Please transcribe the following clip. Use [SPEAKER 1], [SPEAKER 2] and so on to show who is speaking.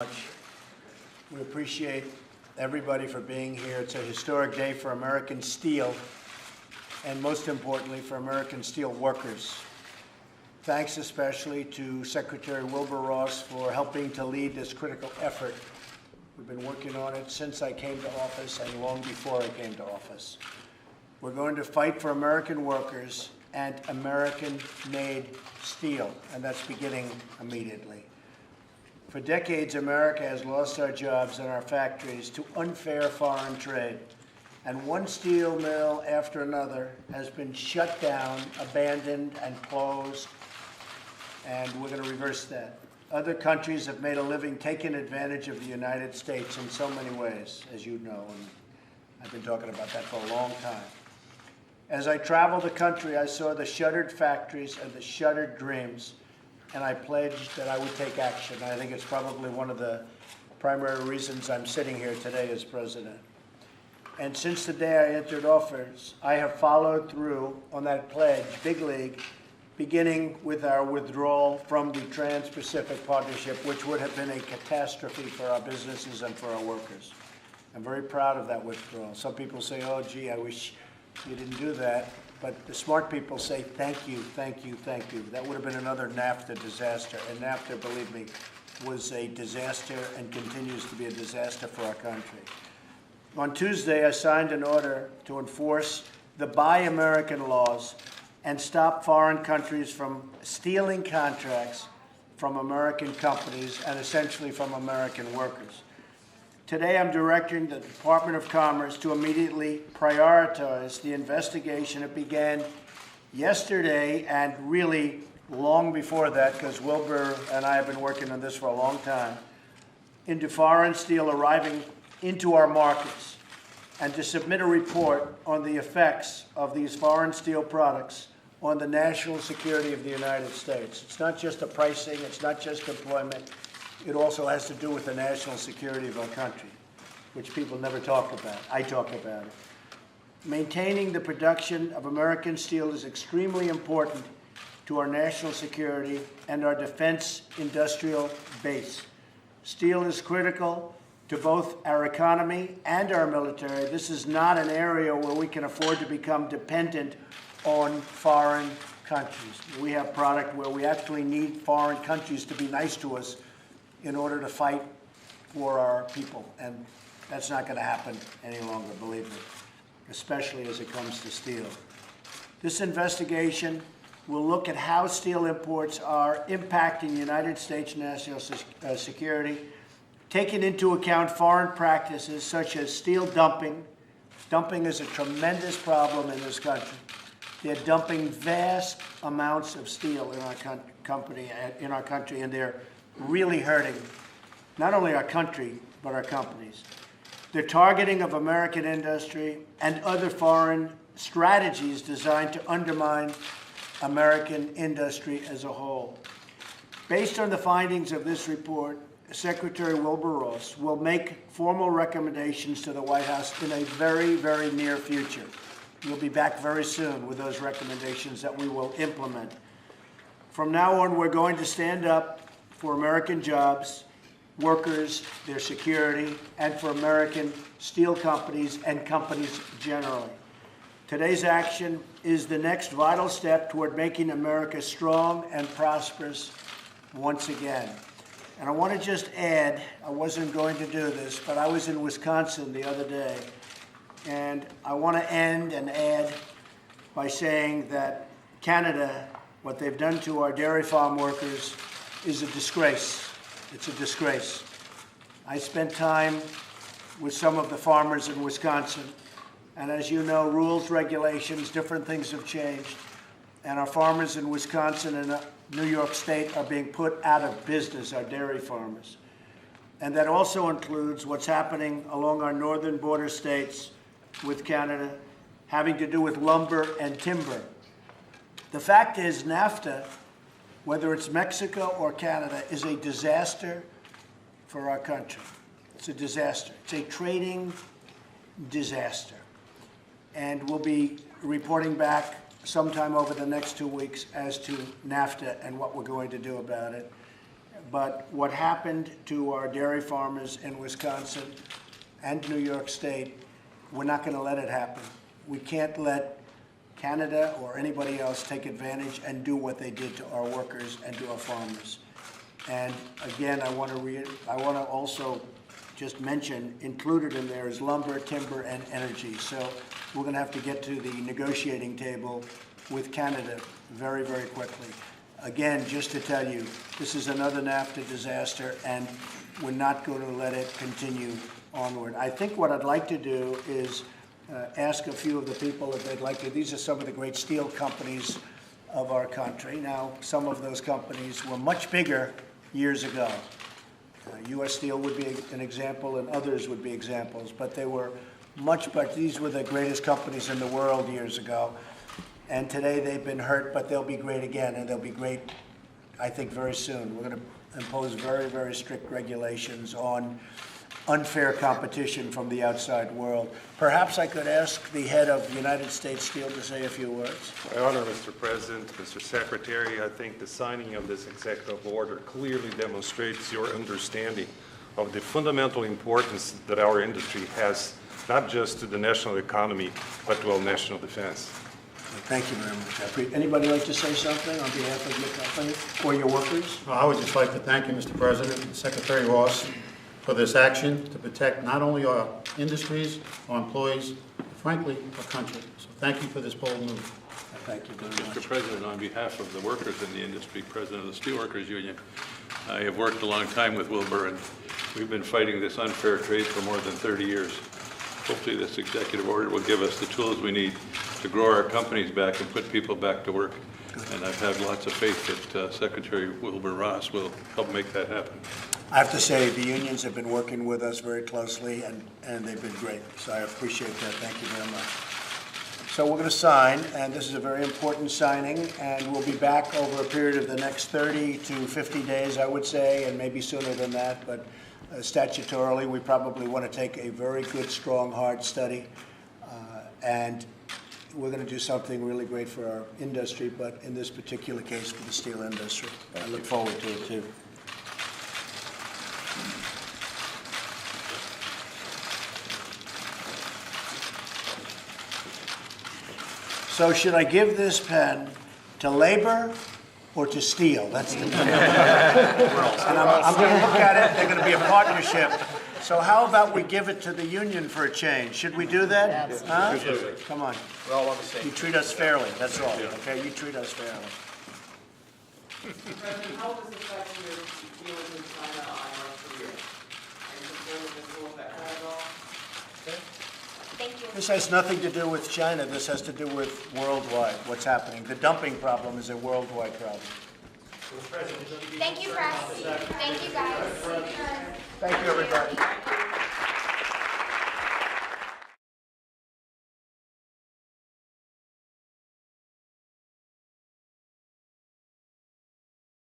[SPEAKER 1] much. We appreciate everybody for being here. It's a historic day for American steel, and most importantly, for American steel workers. Thanks especially to Secretary Wilbur Ross for helping to lead this critical effort. We've been working on it since I came to office and long before I came to office. We're going to fight for American workers and American-made steel, and that's beginning immediately. For decades, America has lost our jobs and our factories to unfair foreign trade. And one steel mill after another has been shut down, abandoned, and closed. And we're going to reverse that. Other countries have made a living taking advantage of the United States in so many ways, as you know. And I've been talking about that for a long time. As I traveled the country, I saw the shuttered factories and the shuttered dreams. And I pledged that I would take action. I think it's probably one of the primary reasons I'm sitting here today as president. And since the day I entered office, I have followed through on that pledge, big league, beginning with our withdrawal from the Trans-Pacific Partnership, which would have been a catastrophe for our businesses and for our workers. I'm very proud of that withdrawal. Some people say, oh, gee, I wish you didn't do that. But the smart people say, thank you, thank you, thank you. That would have been another NAFTA disaster. And NAFTA, believe me, was a disaster and continues to be a disaster for our country. On Tuesday, I signed an order to enforce the Buy American laws and stop foreign countries from stealing contracts from American companies and essentially from American workers. Today, I'm directing the Department of Commerce to immediately prioritize the investigation. It began yesterday and really long before that, because Wilbur and I have been working on this for a long time, into foreign steel arriving into our markets, and to submit a report on the effects of these foreign steel products on the national security of the United States. It's not just the pricing, it's not just employment. It also has to do with the national security of our country, which people never talk about. I talk about it. Maintaining the production of American steel is extremely important to our national security and our defense industrial base. Steel is critical to both our economy and our military. This is not an area where we can afford to become dependent on foreign countries. We have product where we actually need foreign countries to be nice to us in order to fight for our people. And that's not going to happen any longer, believe me, especially as it comes to steel. This investigation will look at how steel imports are impacting the United States national security, taking into account foreign practices such as steel dumping. Dumping is a tremendous problem in this country. They're dumping vast amounts of steel in our country, and they're really hurting not only our country, but our companies. The targeting of American industry and other foreign strategies designed to undermine American industry as a whole. Based on the findings of this report, Secretary Wilbur Ross will make formal recommendations to the White House in a very, very near future. We'll be back very soon with those recommendations that we will implement. From now on, we're going to stand up for American jobs, workers, their security, and for American steel companies and companies generally. Today's action is the next vital step toward making America strong and prosperous once again. And I want to just add, I wasn't going to do this, but I was in Wisconsin the other day, and I want to end and add by saying that Canada, what they've done to our dairy farm workers, is a disgrace. It's a disgrace. I spent time with some of the farmers in Wisconsin, and as you know, rules, regulations, different things have changed, and our farmers in Wisconsin and New York State are being put out of business, our dairy farmers. And that also includes what's happening along our northern border states with Canada, having to do with lumber and timber. The fact is, NAFTA, whether it's Mexico or Canada, is a disaster for our country. It's a disaster. It's a trading disaster. And we'll be reporting back sometime over the next 2 weeks as to NAFTA and what we're going to do about it. but what happened to our dairy farmers in Wisconsin and New York State, we're not going to let it happen. We can't let Canada or anybody else take advantage and do what they did to our workers and to our farmers. And again, I want to also just mention, included in there is lumber, timber, and energy. So we're going to have to get to the negotiating table with Canada very, very quickly. Again, just to tell you, this is another NAFTA disaster, and we're not going to let it continue onward. I think what I'd like to do is ask a few of the people if they'd like to. These are some of the great steel companies of our country. Now, some of those companies were much bigger years ago. U.S. Steel would be an example, and others would be examples, but they were but these were the greatest companies in the world years ago. And today they've been hurt, but they'll be great again, and they'll be great, I think, very soon. We're going to impose very, very strict regulations on unfair competition from the outside world. Perhaps I could ask the head of United States Steel to say a few words.
[SPEAKER 2] My honor, Mr. President, Mr. Secretary, I think the signing of this executive order clearly demonstrates your understanding of the fundamental importance that our industry has, not just to the national economy, but to our national defense.
[SPEAKER 1] Thank you very much. Anybody like to say something on behalf of your company or your workers?
[SPEAKER 3] Well, I would just like to thank you, Mr. President and Secretary Ross, for this action to protect not only our industries, our employees, but frankly, our country. So thank you for this bold move.
[SPEAKER 1] Thank you very
[SPEAKER 4] Mr.
[SPEAKER 1] much.
[SPEAKER 4] President, on behalf of the workers in the industry, President of the Steelworkers Union, I have worked a long time with Wilbur, and we've been fighting this unfair trade for more than 30 years. Hopefully this executive order will give us the tools we need to grow our companies back and put people back to work. And I've had lots of faith that Secretary Wilbur Ross will help make that happen.
[SPEAKER 1] I have to say, the unions have been working with us very closely, and they've been great. So I appreciate that. Thank you very much. So we're going to sign, and this is a very important signing, and we'll be back over a period of the next 30 to 50 days, I would say, and maybe sooner than that. But statutorily, we probably want to take a very good, strong, hard study, and we're going to do something really great for our industry, but in this particular case, for the steel industry. I look forward to it, too. So should I give this pen to labor or to steel? That's the pen. And I'm going to look at it. They're going to be a partnership. So how about we give it to the union for a change? Should we do that?
[SPEAKER 5] Absolutely.
[SPEAKER 1] Come on.
[SPEAKER 5] We're all on the same.
[SPEAKER 1] You treat us fairly. That's all. Okay? You treat us fairly.
[SPEAKER 6] President, how does this affect your dealings with China on North Korea? Are you concerned with this rule that kind of all?
[SPEAKER 7] Thank you.
[SPEAKER 1] This has nothing to do with China. This has to do with worldwide, what's happening. The dumping problem is a worldwide problem.
[SPEAKER 7] Thank you, press. Thank you, guys.
[SPEAKER 1] Thank you, everybody.